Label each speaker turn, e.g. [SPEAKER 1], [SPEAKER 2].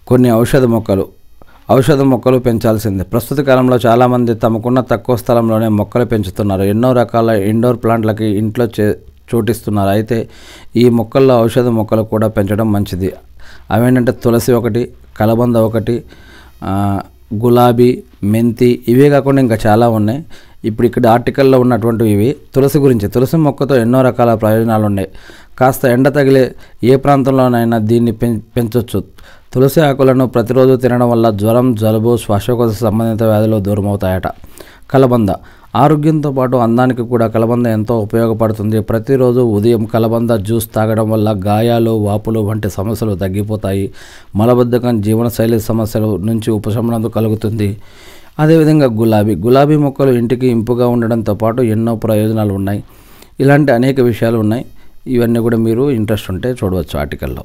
[SPEAKER 1] కొన్ని ఔషధ మొక్కలు పెంచాల్సిందే. ప్రస్తుత కాలంలో చాలామంది తమకున్న తక్కువ స్థలంలోనే మొక్కలు పెంచుతున్నారు. ఎన్నో రకాల ఇండోర్ ప్లాంట్లకి ఇంట్లో చోటిస్తున్నారు. అయితే ఈ మొక్కల్లో ఔషధ మొక్కలు కూడా పెంచడం మంచిది. అవేంటంటే తులసి ఒకటి, కలబంద ఒకటి, గులాబీ, మెంతి, ఇవే కాకుండా ఇంకా చాలా ఉన్నాయి. ఇప్పుడు ఇక్కడ ఆర్టికల్లో ఉన్నటువంటివి ఇవి. తులసి గురించి, తులసి మొక్కతో ఎన్నో రకాల ప్రయోజనాలు ఉన్నాయి. కాస్త ఎండ తగిలే ఏ ప్రాంతంలోనైనా దీన్ని పెంచవచ్చు. తులసి ఆకులను ప్రతిరోజు తినడం వల్ల జ్వరం, జలుబు, శ్వాసకోశ సంబంధిత వ్యాధులు దూరమవుతాయట. కలబంద ఆరోగ్యంతో పాటు అందానికి కూడా కలబంద ఎంతో ఉపయోగపడుతుంది. ప్రతిరోజు ఉదయం కలబంద జ్యూస్ తాగడం వల్ల గాయాలు, వాపులు వంటి సమస్యలు తగ్గిపోతాయి. మలబద్ధకం, జీవనశైలి సమస్యల నుంచి ఉపశమనం కలుగుతుంది. అదేవిధంగా గులాబీ మొక్కలు ఇంటికి ఇంపుగా ఉండడంతో పాటు ఎన్నో ప్రయోజనాలు ఉన్నాయి. ఇలాంటి అనేక విషయాలు ఉన్నాయి. ఇవన్నీ కూడా మీరు ఇంట్రెస్ట్ ఉంటే చూడవచ్చు ఆర్టికల్లో.